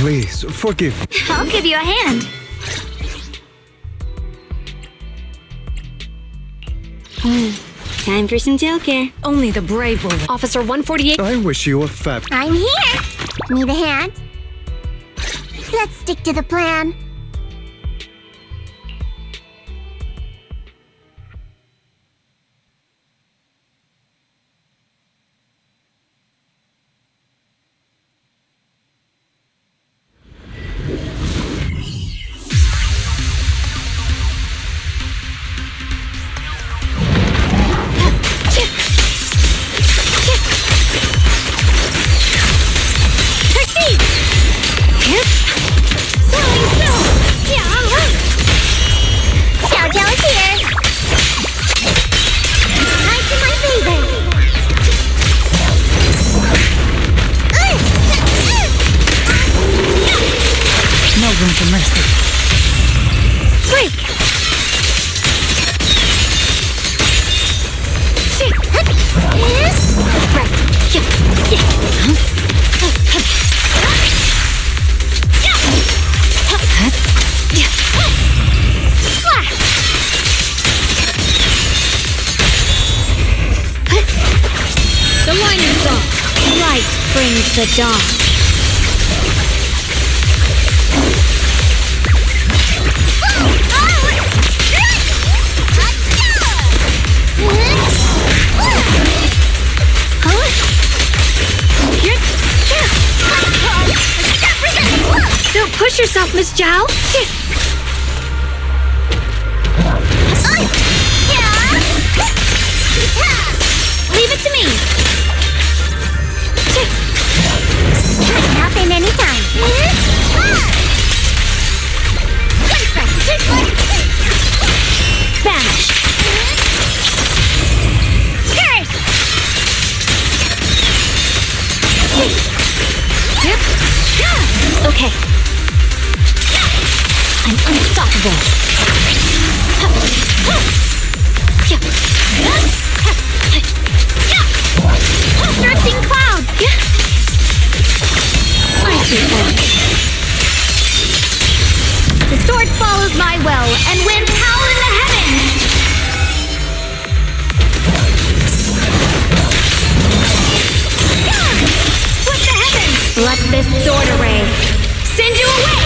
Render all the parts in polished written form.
Please, forgive me. I'll give you a hand. Time for some tailcare. Only the brave will. Officer 148. I wish you a fab. I'm here. Need a hand? Let's stick to the plan. The dawn. Don't push yourself, Miss Zhao. Leave it to me. Happen anytime. Vanish. Curse. Okay. I'm unstoppable. Drifting cloud. The sword follows my will, and winds howl in the heavens! What the heavens? Let this sword array send you away!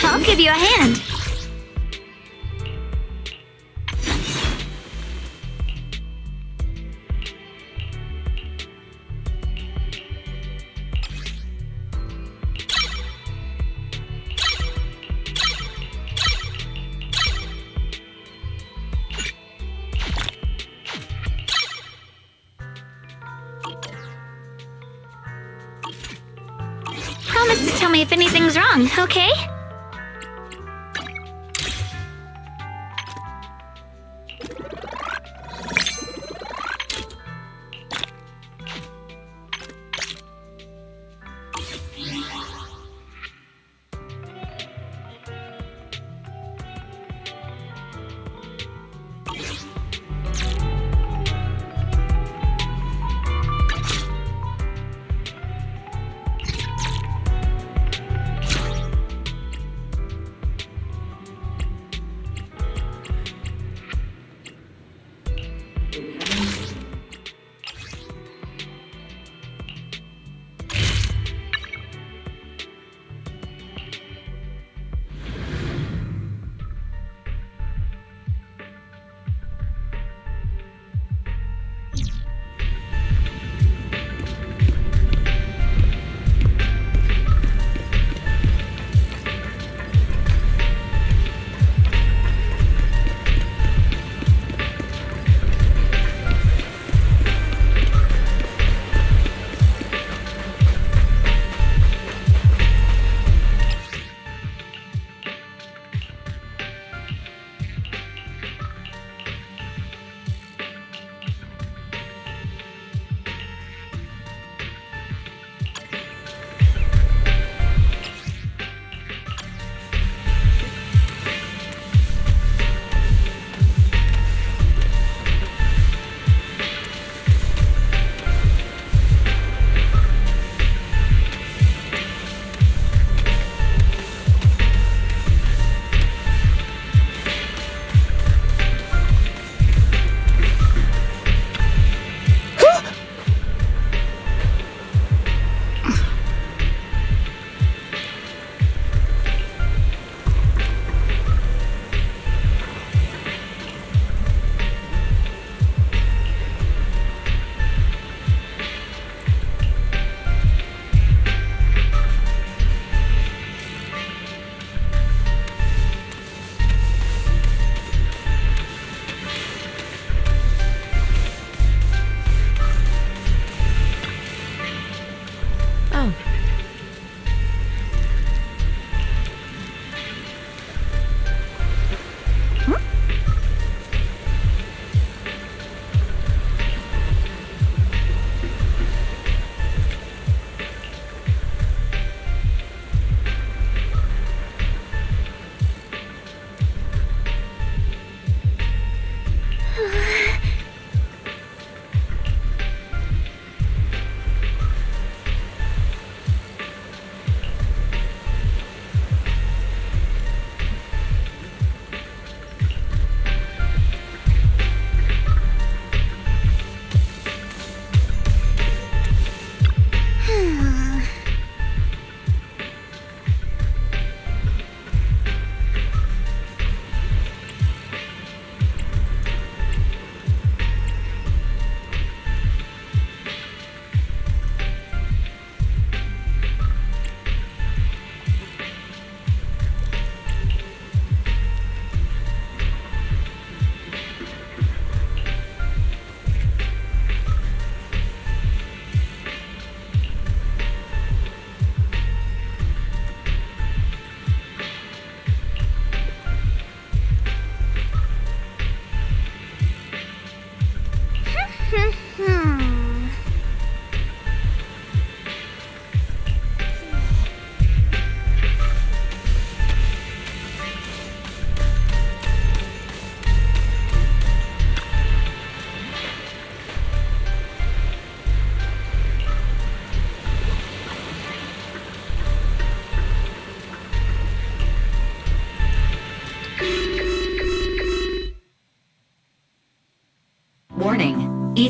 I'll give you a hand. Promise to tell me if anything's wrong, okay?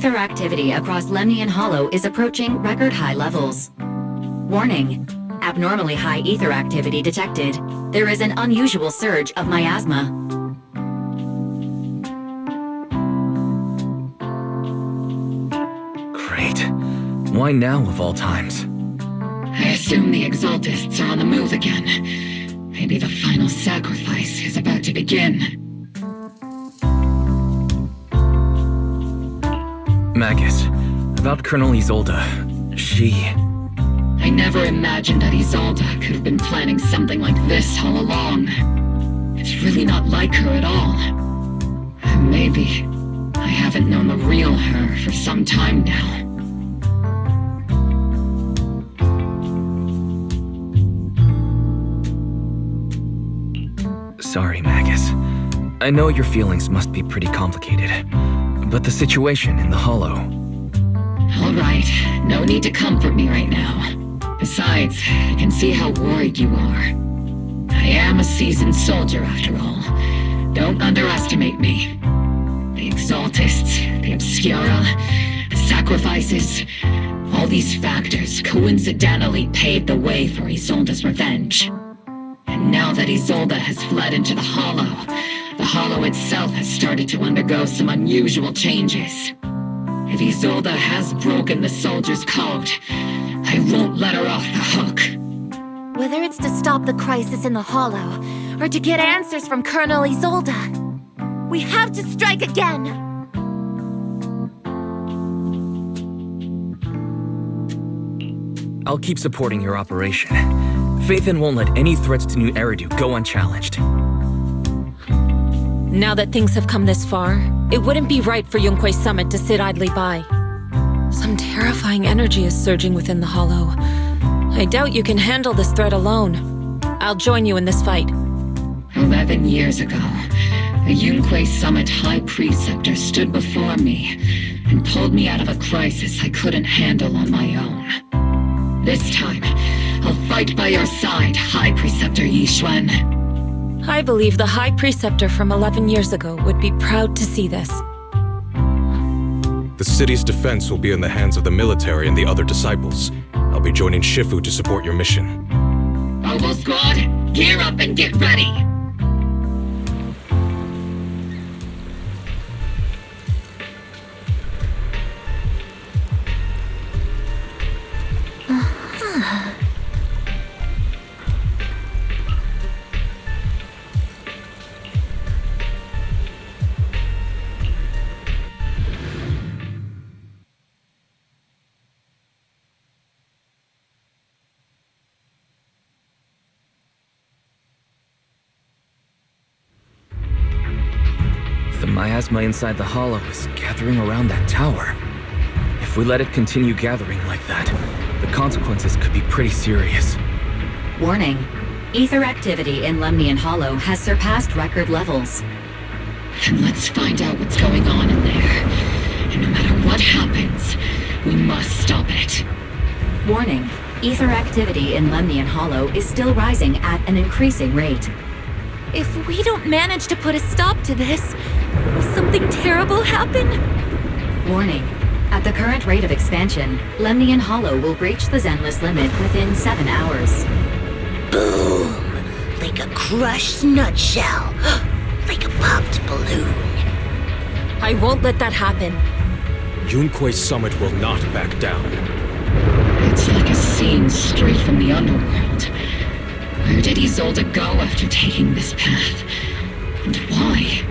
Ether activity across Lemnian Hollow is approaching record-high levels. Warning. Abnormally high ether activity detected. There is an unusual surge of miasma. Great. Why now of all times? I assume the Exaltists are on the move again. Maybe the final sacrifice is about to begin. Magus, about Colonel Isolde. She... I never imagined that Isolde could have been planning something like this all along. It's really not like her at all. Maybe I haven't known the real her for some time now. Sorry, Magus. I know your feelings must be pretty complicated, but the situation in the Hollow... All right, no need to comfort me right now. Besides, I can see how worried you are. I am a seasoned soldier, after all. Don't underestimate me. The Exaltists, the Obscura, the sacrifices, all these factors coincidentally paved the way for Isolde's revenge. And now that Isolde has fled into the Hollow itself has started to undergo some unusual changes. If Isolde has broken the soldier's code, I won't let her off the hook. Whether it's to stop the crisis in the Hollow, or to get answers from Colonel Isolde, we have to strike again! I'll keep supporting your operation. Phaethon won't let any threats to New Eridu go unchallenged. Now that things have come this far, it wouldn't be right for Yunque's summit to sit idly by. Some terrifying energy is surging within the Hollow. I doubt you can handle this threat alone. I'll join you in this fight. 11 years ago, the Yunque Summit High Preceptor stood before me and pulled me out of a crisis I couldn't handle on my own. This time, I'll fight by your side, High Preceptor Yixuan. I believe the High Preceptor from 11 years ago would be proud to see this. The city's defense will be in the hands of the military and the other disciples. I'll be joining Shifu to support your mission. Oval Squad, gear up and get ready! The miasma inside the Hollow is gathering around that tower. If we let it continue gathering like that, the consequences could be pretty serious. Warning. Ether activity in Lemnian Hollow has surpassed record levels. Then let's find out what's going on in there. And no matter what happens, we must stop it. Warning. Ether activity in Lemnian Hollow is still rising at an increasing rate. If we don't manage to put a stop to this, will something terrible happen? Warning. At the current rate of expansion, Lemnian Hollow will breach the Zenless limit within 7 hours. Boom! Like a crushed nutshell. Like a popped balloon. I won't let that happen. Yunque's summit will not back down. It's like a scene straight from the underworld. Where did Isolde go after taking this path? And why?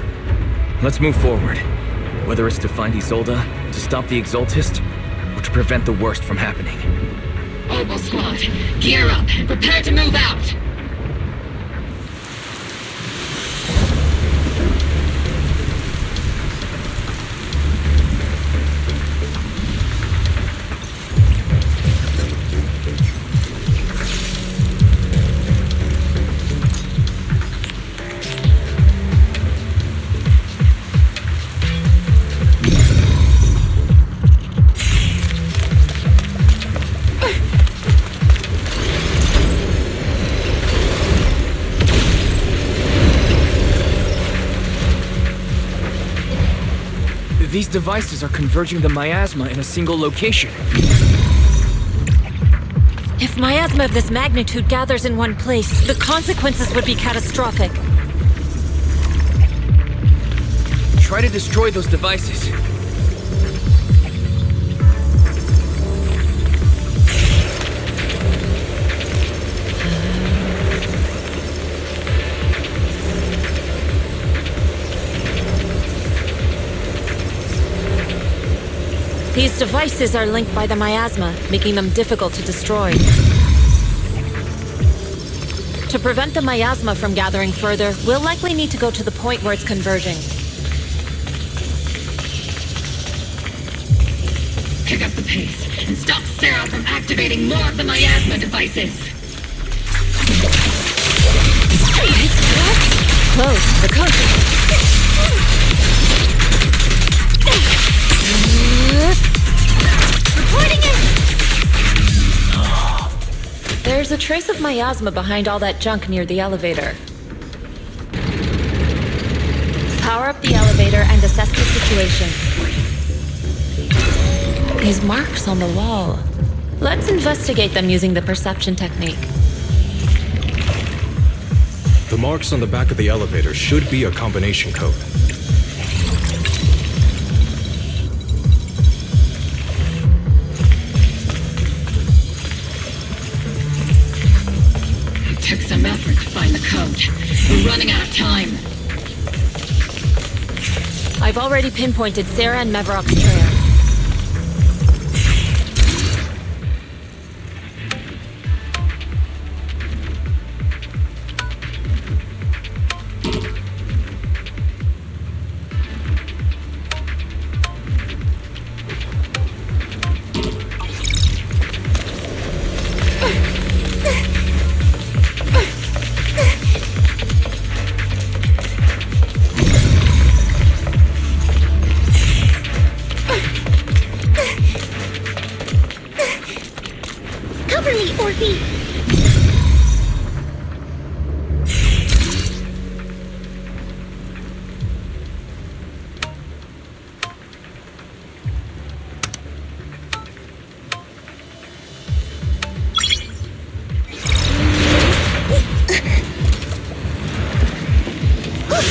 Let's move forward. Whether it's to find Isolde, to stop the Exaltist, or to prevent the worst from happening. Oval Squad, gear up and prepare to move out! These devices are converging the miasma in a single location. If miasma of this magnitude gathers in one place, the consequences would be catastrophic. Try to destroy those devices. These devices are linked by the miasma, making them difficult to destroy. To prevent the miasma from gathering further, we'll likely need to go to the point where it's converging. Pick up the pace and stop Sarah from activating more of the miasma devices. Close, but close. Reporting it! There's a trace of miasma behind all that junk near the elevator. Power up the elevator and assess the situation. These marks on the wall. Let's investigate them using the perception technique. The marks on the back of the elevator should be a combination code. It took some effort to find the code. We're running out of time. I've already pinpointed Sarah and Mevrock's trail. Cover me, Orphe!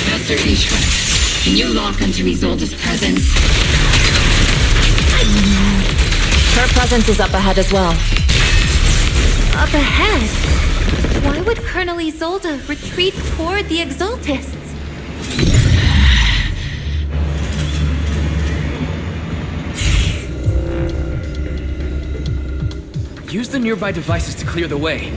Master Treacherous, can you lock onto Isolde's presence? Her presence is up ahead as well. Up ahead? Why would Colonel Isolde retreat toward the Exaltists? Use the nearby devices to clear the way.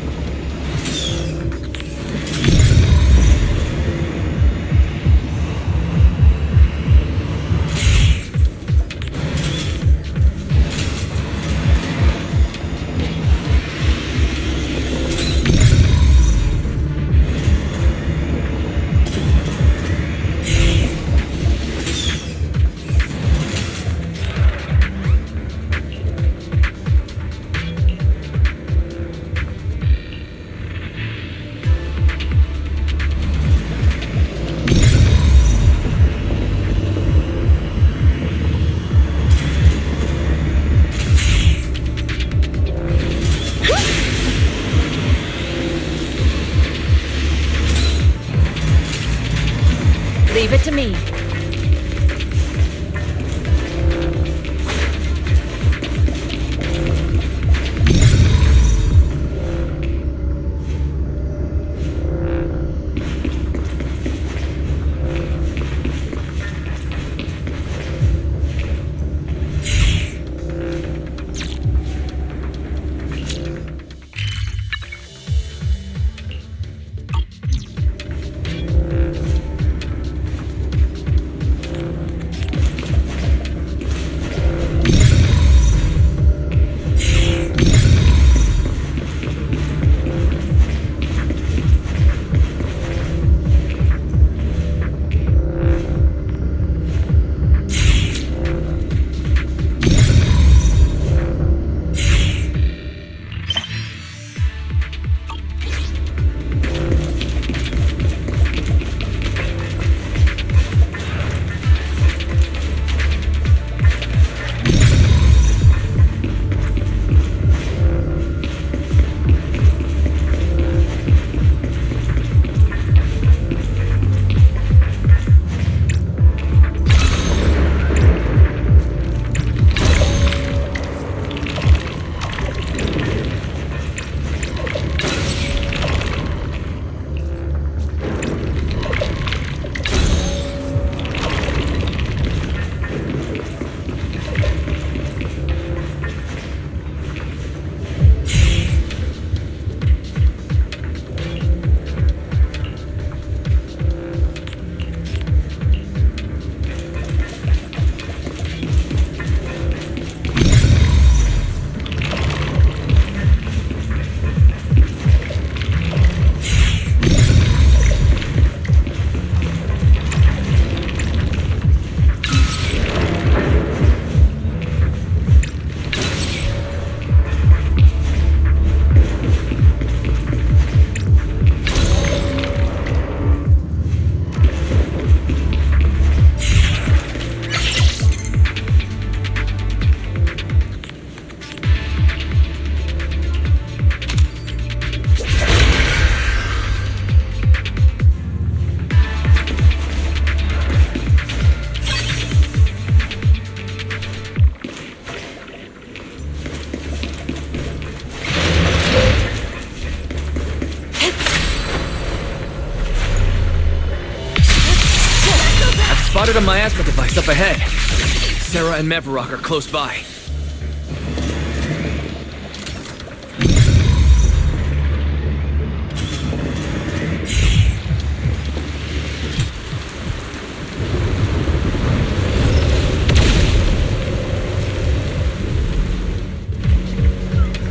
spotted a miasma device up ahead. Sarah and Mevarok are close by.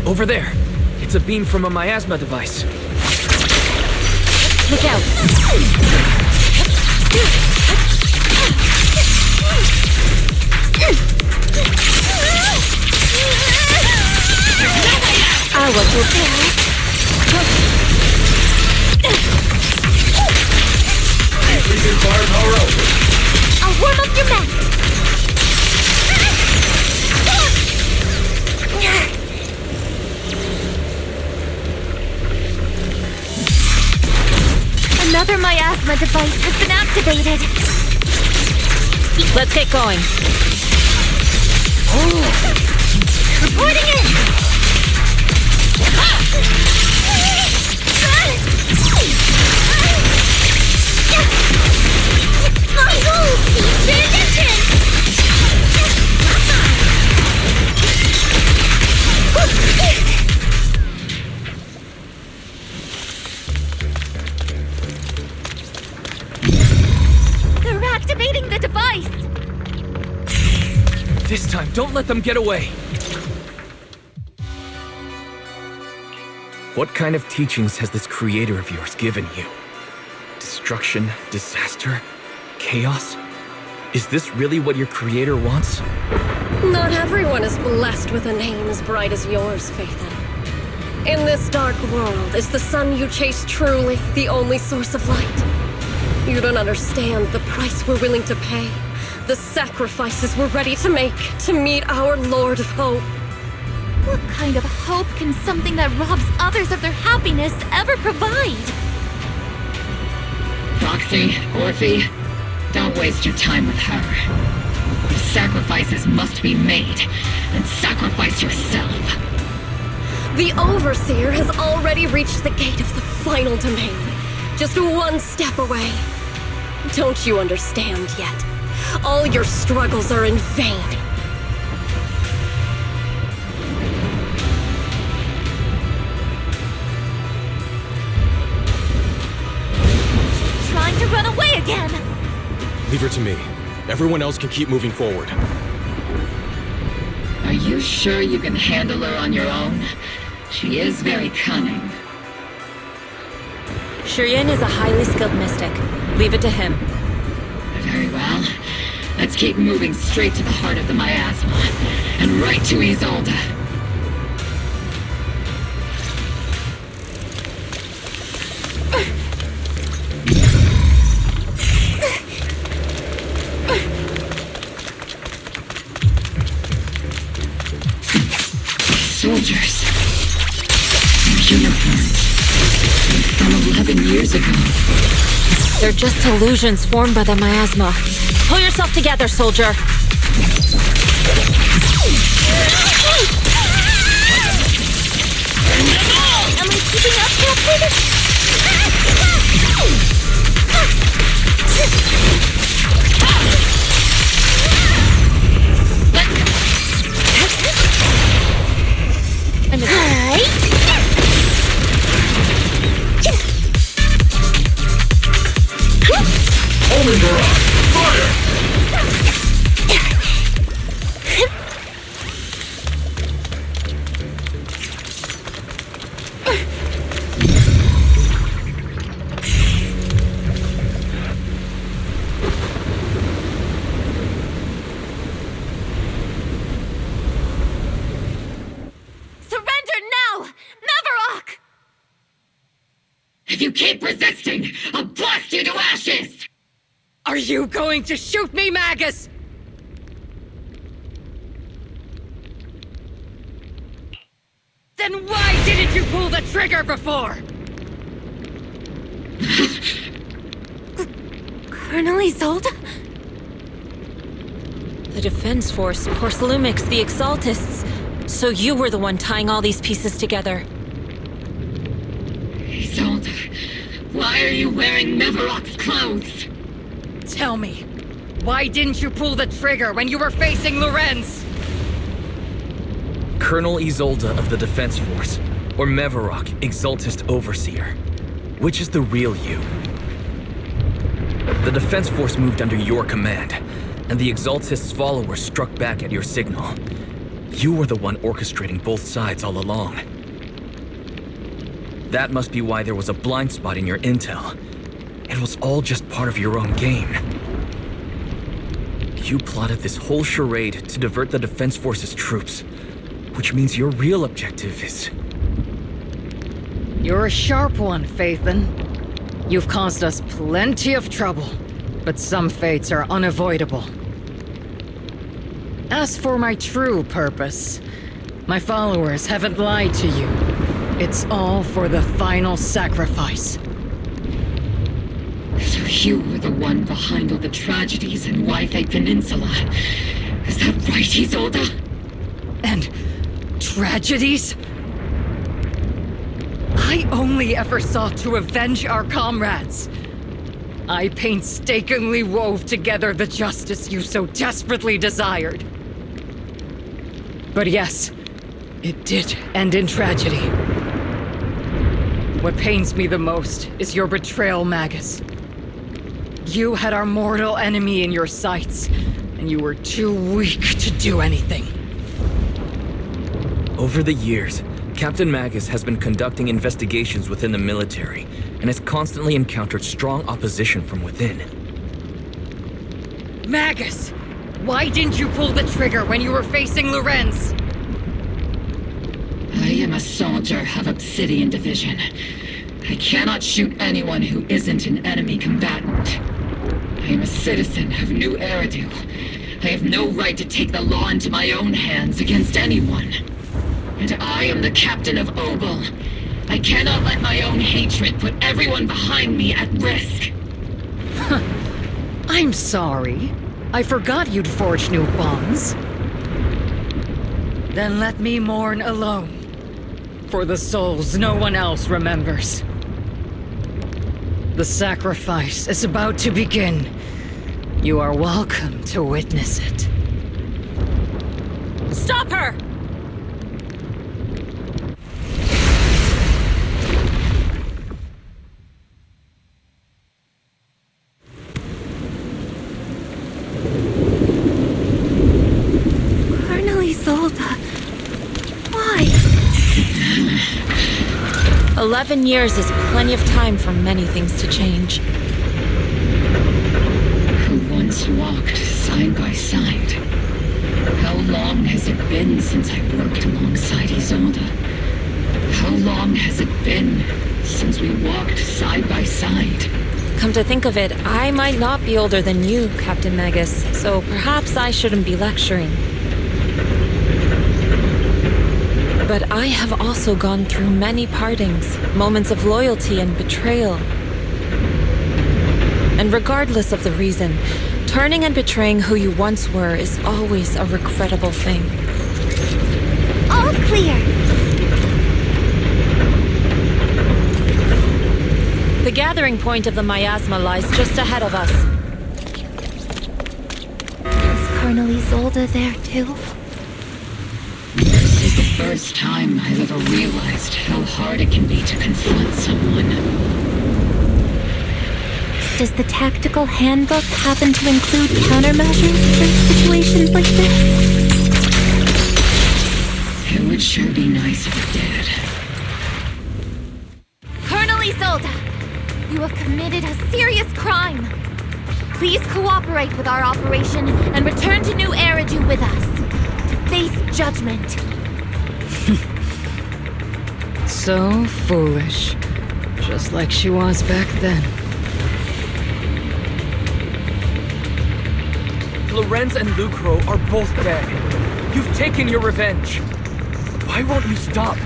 Over there. It's a beam from a miasma device. Look out! I was prepared. I'll warm up your map. Another miasma device has been activated. Let's get going. Reporting in! Pay attention! They're activating the device! This time, don't let them get away! What kind of teachings has this creator of yours given you? Destruction, disaster, chaos? Is this really what your creator wants? Not everyone is blessed with a name as bright as yours, Phaethon. In this dark world, is the sun you chase truly the only source of light? You don't understand the price we're willing to pay, the sacrifices we're ready to make to meet our Lord of Hope. What kind of hope can something that robs others of their happiness ever provide? Roxy, Orphe, don't waste your time with her. If sacrifices must be made, then sacrifice yourself. The Overseer has already reached the gate of the final domain, just one step away. Don't you understand yet? All your struggles are in vain. Trying to run away again! Leave her to me. Everyone else can keep moving forward. Are you sure you can handle her on your own? She is very cunning. Shireen is a highly skilled mystic. Leave it to him. Very well. Let's keep moving straight to the heart of the miasma, and right to Isolde. Soldiers. Their uniforms. From 11 years ago. They're just illusions formed by the miasma. Pull yourself together, soldier. Am I keeping up, Captain? If you keep resisting, I'll blast you to ashes! Are you going to shoot me, Magus? Then why didn't you pull the trigger before? Colonel Isolde? The Defense Force, Porcelumix, the Exaltists. So you were the one tying all these pieces together. Isolde, why are you wearing Mevarok's clothes? Tell me, Why didn't you pull the trigger when you were facing Lorenz? Colonel Isolde of the Defense Force, or Mevarok, Exaltist Overseer. Which is the real you? The Defense Force moved under your command, and the Exaltist's followers struck back at your signal. You were the one orchestrating both sides all along. That must be why there was a blind spot in your intel. It was all just part of your own game. You plotted this whole charade to divert the Defense Force's troops, which means your real objective is... You're a sharp one, Phaethon. You've caused us plenty of trouble, but some fates are unavoidable. As for my true purpose, my followers haven't lied to you. It's all for the final sacrifice. So you were the one behind all the tragedies in Wi-Fi Peninsula. Is that right, Isolde? And tragedies? I only ever sought to avenge our comrades. I painstakingly wove together the justice you so desperately desired. But yes, it did end in tragedy. What pains me the most is your betrayal, Magus. You had our mortal enemy in your sights, and you were too weak to do anything. Over the years, Captain Magus has been conducting investigations within the military, and has constantly encountered strong opposition from within. Magus! Why didn't you pull the trigger when you were facing Lorenz? I am a soldier of Obsidian Division. I cannot shoot anyone who isn't an enemy combatant. I am a citizen of New Eridu. I have no right to take the law into my own hands against anyone. And I am the captain of Obel. I cannot let my own hatred put everyone behind me at risk. I'm sorry. I forgot you'd forged new bonds. Then let me mourn alone. For the souls no one else remembers. The sacrifice is about to begin. You are welcome to witness it. Stop her! Colonel Isolde. Why? 11 years is plenty of time for many things to change. Who once walked side by side. How long has it been since I worked alongside Isolde? How long has it been since we walked side by side? Come to think of it, I might not be older than you, Captain Magus, so perhaps I shouldn't be lecturing. But I have also gone through many partings, moments of loyalty and betrayal. And regardless of the reason, turning and betraying who you once were is always a regrettable thing. All clear. The gathering point of the miasma lies just ahead of us. Is Colonel Isolde there too? This is the first time I've ever realized how hard it can be to confront someone. Does the tactical handbook happen to include countermeasures for situations like this? It would sure be nice if it did. Colonel Isolde, you have committed a serious crime. Please cooperate with our operation and return to New Eridu with us. To face judgment. So foolish. Just like she was back then. Lorenz and Lucro are both dead. You've taken your revenge. Why won't you stop?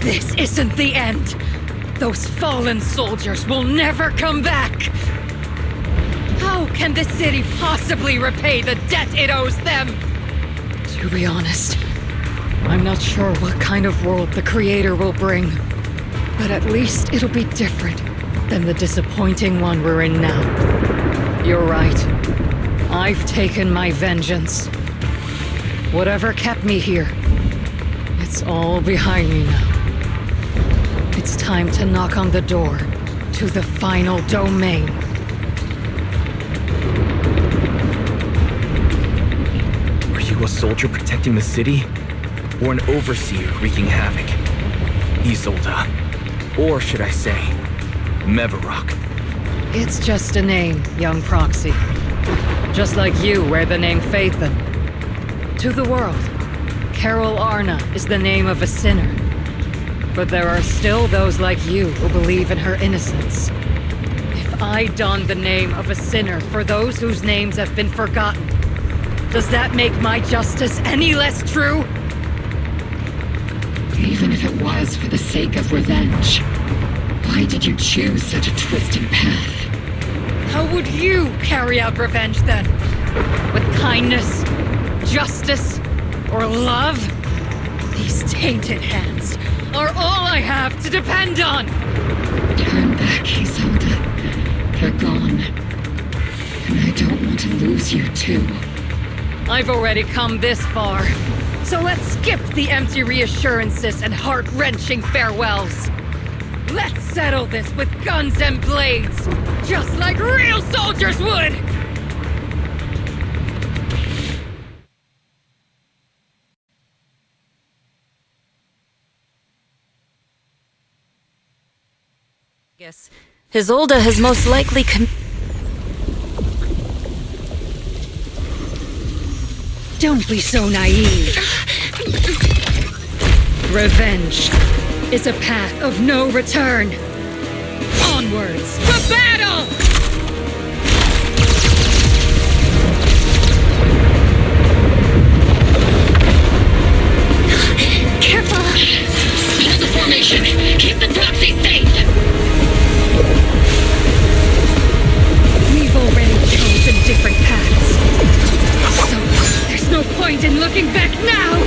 This isn't the end. Those fallen soldiers will never come back. How can the city possibly repay the debt it owes them? To be honest, I'm not sure what kind of world the Creator will bring. But at least it'll be different than the disappointing one we're in now. You're right. I've taken my vengeance. Whatever kept me here, it's all behind me now. It's time to knock on the door to the final domain. Are you a soldier protecting the city? Or an overseer wreaking havoc? Isolde. Or should I say, Mevarok? It's just a name, young proxy. Just like you wear the name Phaethon. To the world, Carol Arna is the name of a sinner. But there are still those like you who believe in her innocence. If I don the name of a sinner for those whose names have been forgotten, does that make my justice any less true? Even if it was for the sake of revenge, why did you choose such a twisted path? How would you carry out revenge then? With kindness, justice, or love? These tainted hands are all I have to depend on! Turn back, Isolde. They're gone. And I don't want to lose you too. I've already come this far, so let's skip the empty reassurances and heart-wrenching farewells. Let's settle this with guns and blades, just like real soldiers would! Yes, Isolde has most likely Don't be so naive. Revenge is a path of no return. Onwards to battle! Careful! Hold the formation! Keep the proxy safe! We've already chosen different paths. So, there's no point in looking back now!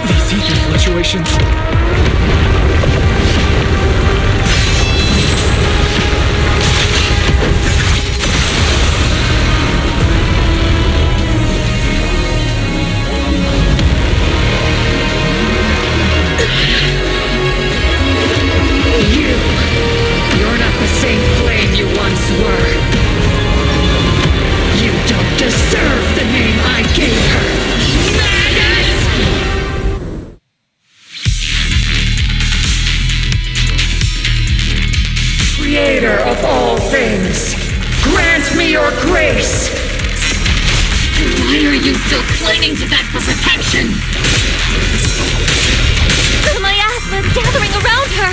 These ether fluctuations. You're not the same flame you once were. You don't deserve the name I gave her. Madness! Creator of all things, grant me your grace! Why are you still clinging to that for protection? The miasma's gathering around her!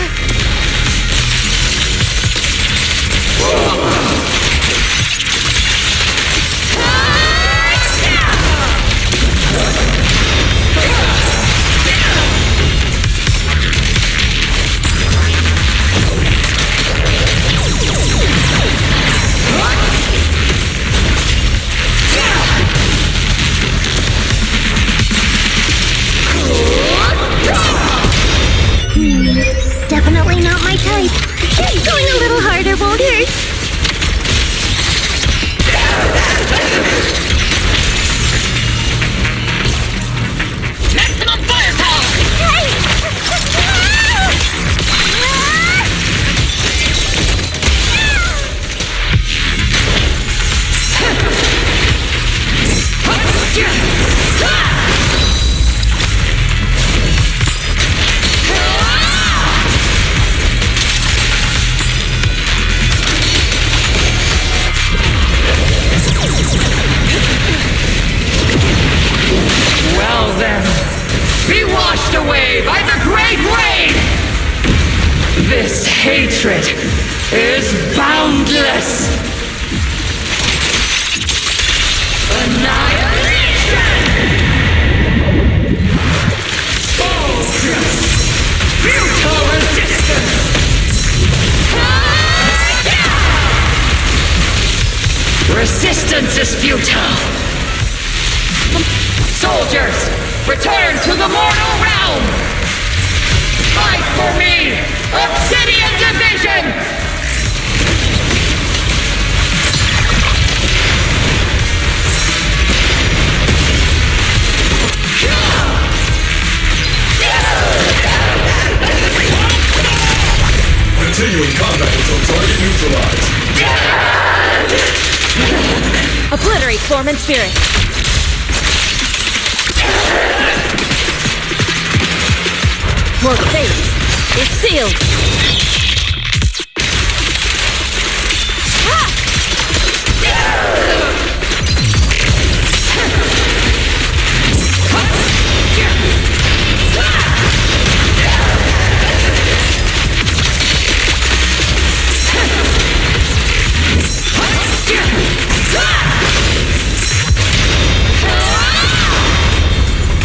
Definitely not my type. Going a little harder won't hurt. Maximum firepower! Well then, be washed away by the great rain! This hatred is boundless! Annihilation! Focus! Futile resistance! Resistance is futile! Soldiers, return to the mortal realm! Fight for me! Obsidian Division! Continuing combat until target neutralized. Obliterate form and spirit. Your fate is sealed.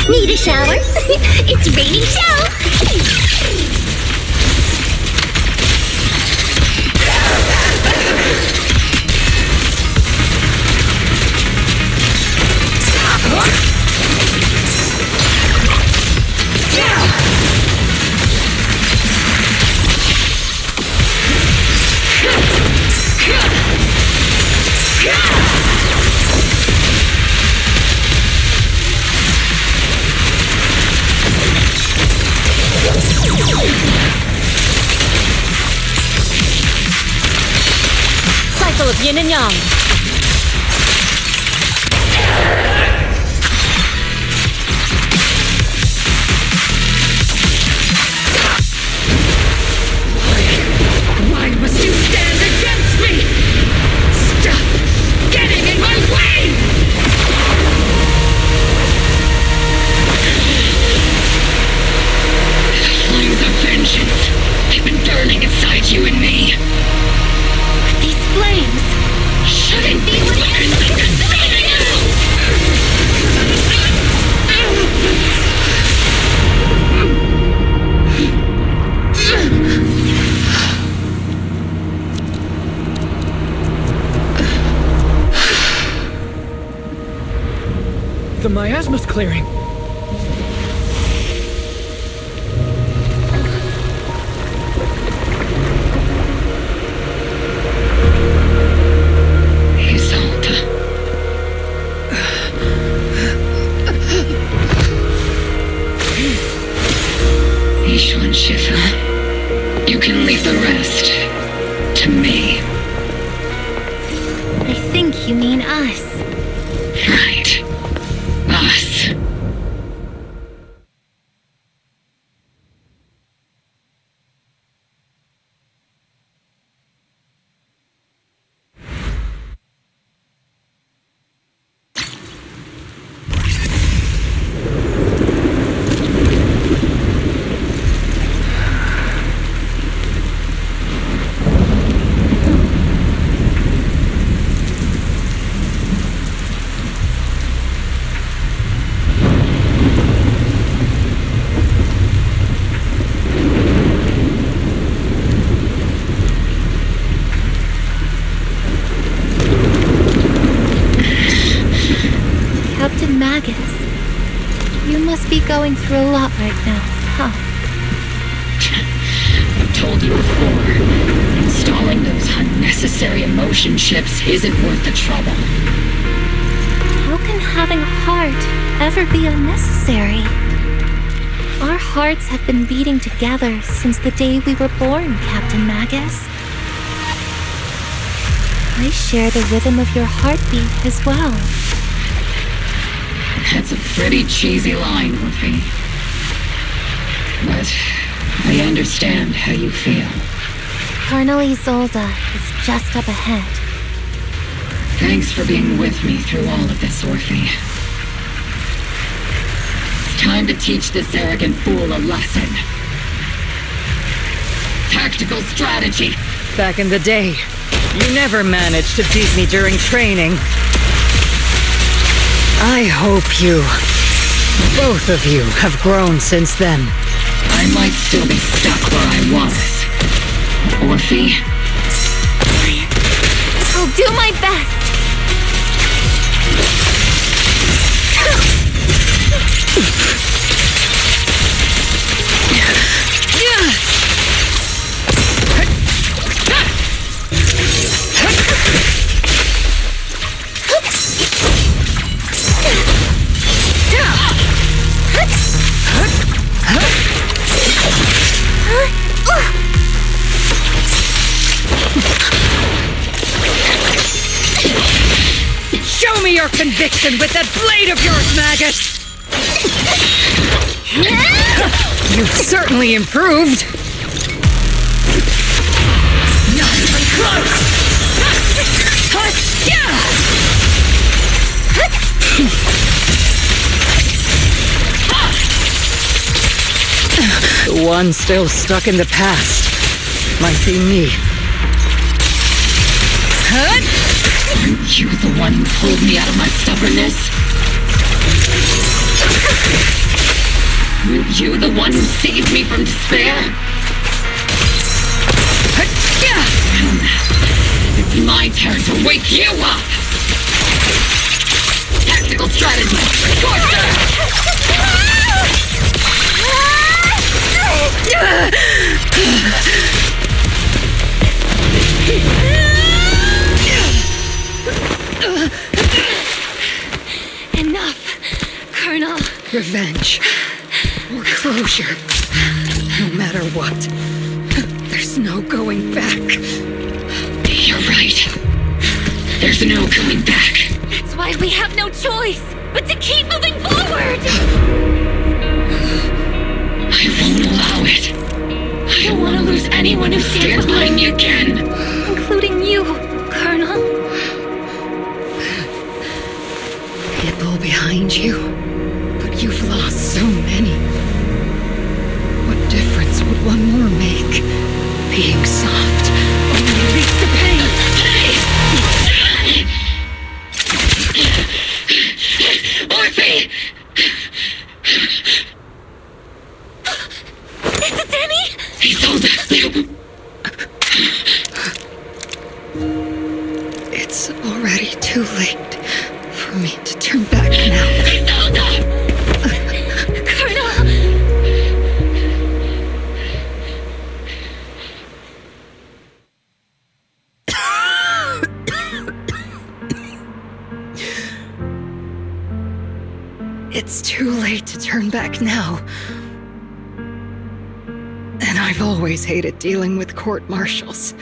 Need a shower? It's raining show! Cycle of yin and yang. Why must you stand against me? Stop getting in my way! Flames of vengeance. They've been burning inside you and me. These flames! Shouldn't be what The miasma's clearing. Isolde. Ishwan Shifa, you can leave the rest to me. I think you mean us. Right. Us. Captain Magus, you must be going through a lot right now, huh? I've told you before, installing those unnecessary emotion chips isn't worth the trouble. How can having a heart ever be unnecessary? Our hearts have been beating together since the day we were born, Captain Magus. I share the rhythm of your heartbeat as well. That's a pretty cheesy line, Orphe. But I understand how you feel. Colonel Isolde is just up ahead. Thanks for being with me through all of this, Orphe. It's time to teach this arrogant fool a lesson. Tactical strategy. Back in the day, you never managed to beat me during training. I hope you, both of you, have grown since then. I might still be stuck where I was. Orphe? I'll do my best! our conviction with that blade of yours, Magus! You've certainly improved. Not even close! The one still stuck in the past might be me. Aren't you the one who pulled me out of my stubbornness? Aren't you the one who saved me from despair? It's my turn to wake you up! Tactical strategy! Torture! Enough, Colonel. Revenge. Or closure. No matter what. There's no going back. You're right. There's no going back. That's why we have no choice but to keep moving forward! I won't allow it. I don't want to lose anyone who stands by me again. Including you, Colonel. People behind you, but you've lost so many. What difference would one more make? Being soft only leads to pain. Orphe! Is it Danny? Isolde! It's already too late for me to turn back now. Isolde! Colonel! It's too late to turn back now. And I've always hated dealing with court-martials.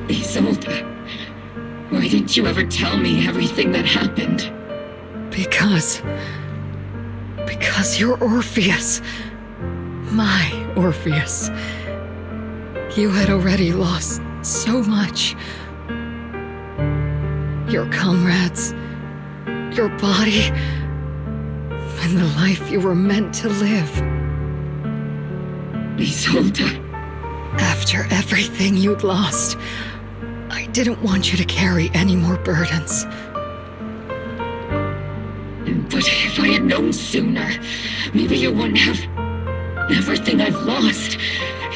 Isolde, why didn't you ever tell me everything that happened? Because you're Orpheus. My Orpheus. You had already lost so much. Your comrades, your body, and the life you were meant to live. Isolde. After everything you'd lost, I didn't want you to carry any more burdens. But if I had known sooner, maybe you wouldn't have... Everything I've lost,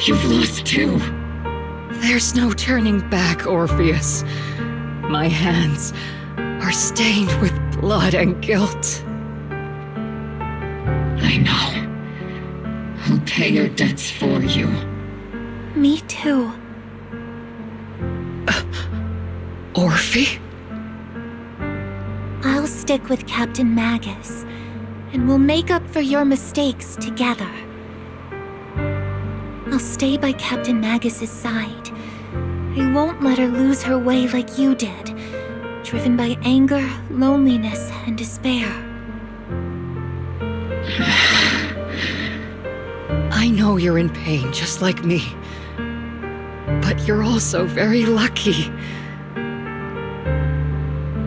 you've lost too. There's no turning back, Orpheus. My hands are stained with blood and guilt. I know. I'll pay your debts for you. Me too. Orphe? I'll stick with Captain Magus, and we'll make up for your mistakes together. I'll stay by Captain Magus's side. I won't let her lose her way like you did, driven by anger, loneliness, and despair. I know you're in pain, just like me. But you're also very lucky.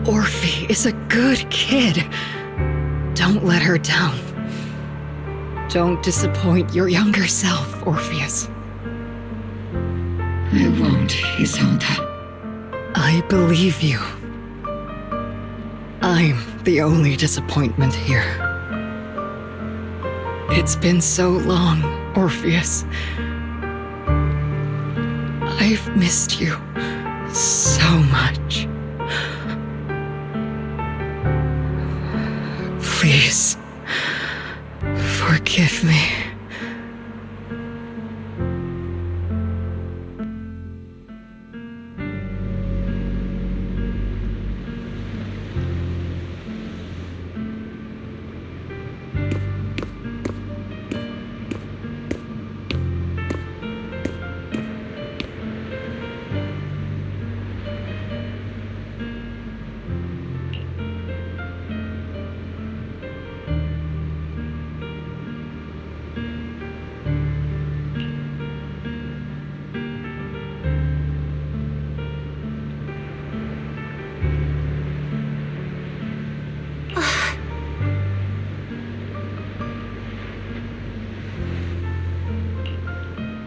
Orphe is a good kid. Don't let her down. Don't disappoint your younger self, Orpheus. I won't, Isolde. I believe you. I'm the only disappointment here. It's been so long, Orpheus. I've missed you so much. Please, forgive me.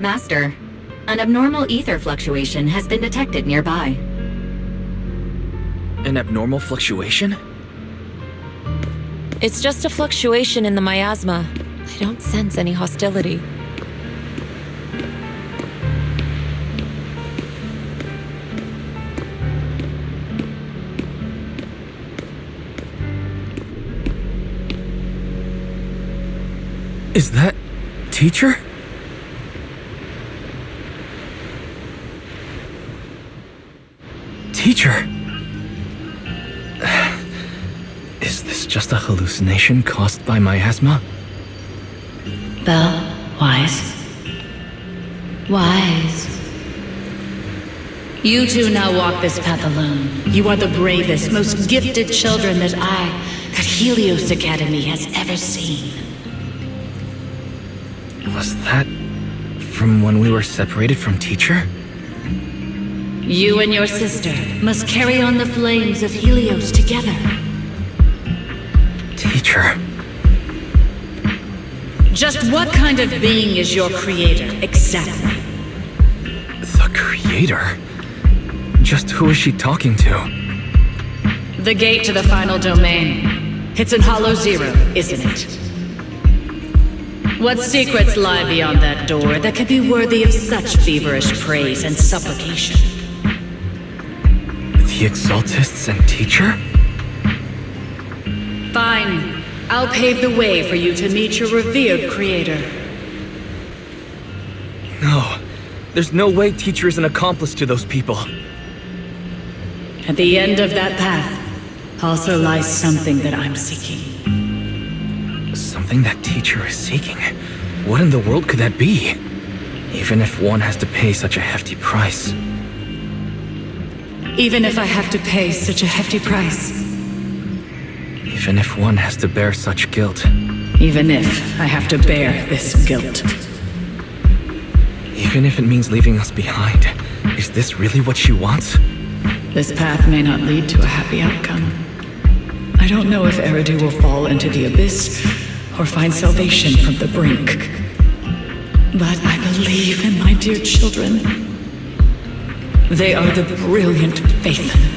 Master, an abnormal ether fluctuation has been detected nearby. An abnormal fluctuation? It's just a fluctuation in the miasma. I don't sense any hostility. Is that... teacher? Teacher! Is this just a hallucination caused by miasma? Belle, Wise. Wise. You two now walk this path alone. You are the bravest, most gifted children that that Helios Academy has ever seen. Was that from when we were separated from teacher? You and your sister must carry on the flames of Helios together. Teacher. Just what kind of being is your creator, exactly? The creator? Just who is she talking to? The gate to the final domain. It's in Hollow Zero, isn't it? What secrets lie beyond that door that could be worthy of such feverish praise and supplication? The Exaltists and teacher? Fine. I'll pave the way for you to meet your revered creator. No. There's no way teacher is an accomplice to those people. At the end of that path also lies something that I'm seeking. Something that teacher is seeking? What in the world could that be? Even if one has to pay such a hefty price. Even if I have to pay such a hefty price. Even if one has to bear such guilt. Even if I have to bear this guilt. Even if it means leaving us behind. Is this really what she wants? This path may not lead to a happy outcome. I don't know if Eridu will fall into the abyss or find salvation from the brink. But I believe in my dear children. They are the brilliant Phaethon.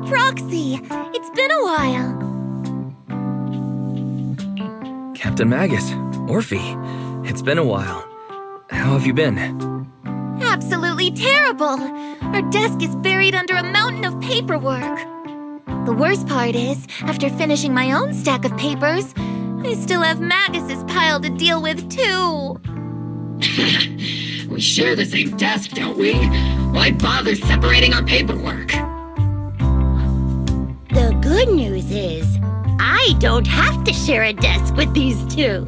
Proxy! It's been a while. Captain Magus, Orphe, it's been a while. how have you been? Absolutely terrible! Our desk is buried under a mountain of paperwork. The worst part is, after finishing my own stack of papers, I still have Magus's pile to deal with too. We share the same desk, don't we? Why bother separating our paperwork? The good news is, I don't have to share a desk with these two.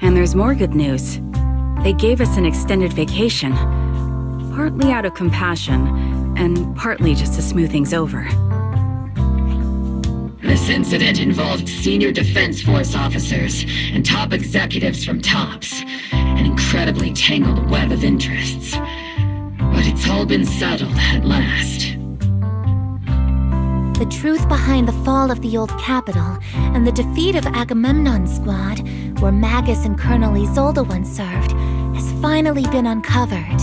And there's more good news. They gave us an extended vacation. Partly out of compassion, and partly just to smooth things over. This incident involved senior Defense Force officers and top executives from TOPS. An incredibly tangled web of interests. But it's all been settled at last. The truth behind the fall of the old capital and the defeat of Agamemnon's squad, where Magus and Colonel Isolde once served, has finally been uncovered.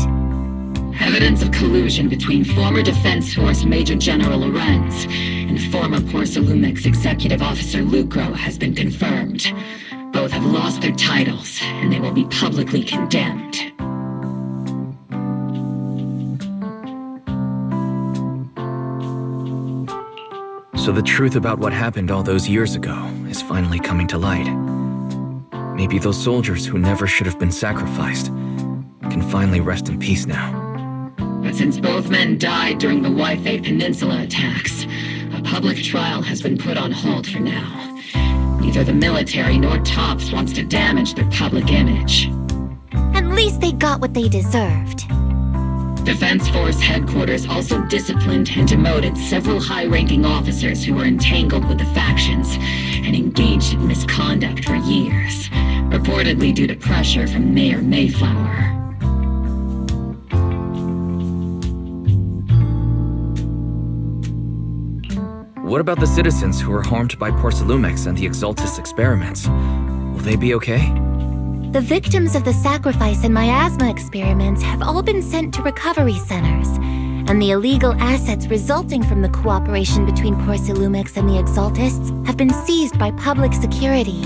Evidence of collusion between former Defense Force Major General Lorenz and former Porcelumix Executive Officer Lucro has been confirmed. Both have lost their titles, and they will be publicly condemned. So the truth about what happened all those years ago is finally coming to light. Maybe those soldiers who never should have been sacrificed can finally rest in peace now. But since both men died during the Waifei Peninsula attacks, a public trial has been put on hold for now. Neither the military nor TOPS wants to damage their public image. At least they got what they deserved. Defense Force headquarters also disciplined and demoted several high-ranking officers who were entangled with the factions and engaged in misconduct for years, reportedly due to pressure from Mayor Mayflower. What about the citizens who were harmed by Porcelumix and the Exaltus experiments? Will they be okay? The victims of the sacrifice and miasma experiments have all been sent to recovery centers, and the illegal assets resulting from the cooperation between Porcelumix and the Exaltists have been seized by public security.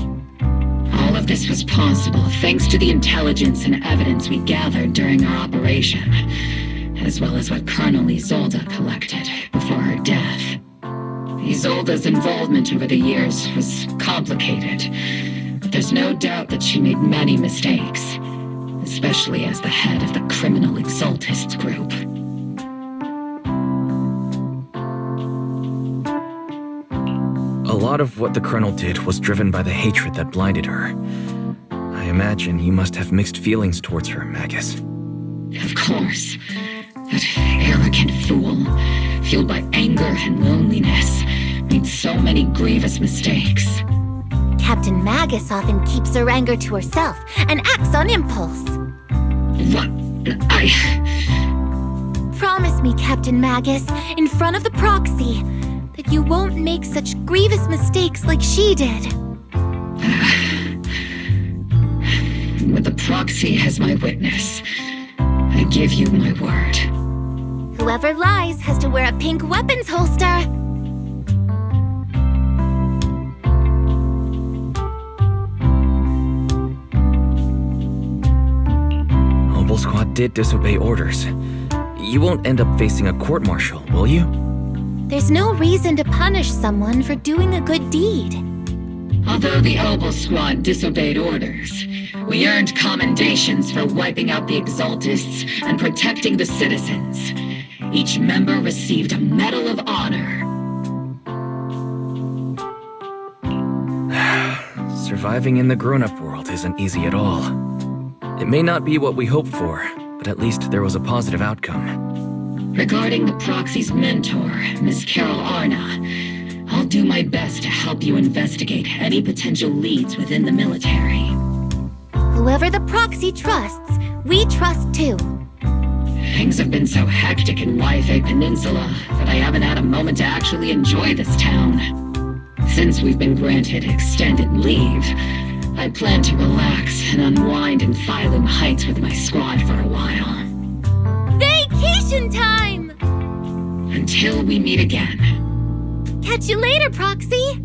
All of this was possible thanks to the intelligence and evidence we gathered during our operation, as well as what Colonel Isolde collected before her death. Isolde's involvement over the years was complicated, but there's no doubt that she made many mistakes, especially as the head of the criminal Exaltists group. A lot of what the Colonel did was driven by the hatred that blinded her. I imagine you must have mixed feelings towards her, Magus. Of course. That arrogant fool, fueled by anger and loneliness, made so many grievous mistakes. Captain Magus often keeps her anger to herself and acts on impulse. What? Promise me, Captain Magus, in front of the proxy, that you won't make such grievous mistakes like she did. With the proxy as my witness, I give you my word. Whoever lies has to wear a pink weapons holster. Noble Squad did disobey orders. You won't end up facing a court-martial, will you? There's no reason to punish someone for doing a good deed. Although the Obel Squad disobeyed orders, we earned commendations for wiping out the Exaltists and protecting the citizens. Each member received a Medal of Honor. Surviving in the grown-up world isn't easy at all. It may not be what we hoped for, but at least there was a positive outcome. Regarding the proxy's mentor, Miss Carol Arna, I'll do my best to help you investigate any potential leads within the military. Whoever the proxy trusts, we trust too. Things have been so hectic in Waifei Peninsula that I haven't had a moment to actually enjoy this town. Since we've been granted extended leave, I plan to relax and unwind in Phylum Heights with my squad for a while. Vacation time! Until we meet again. Catch you later, Proxy!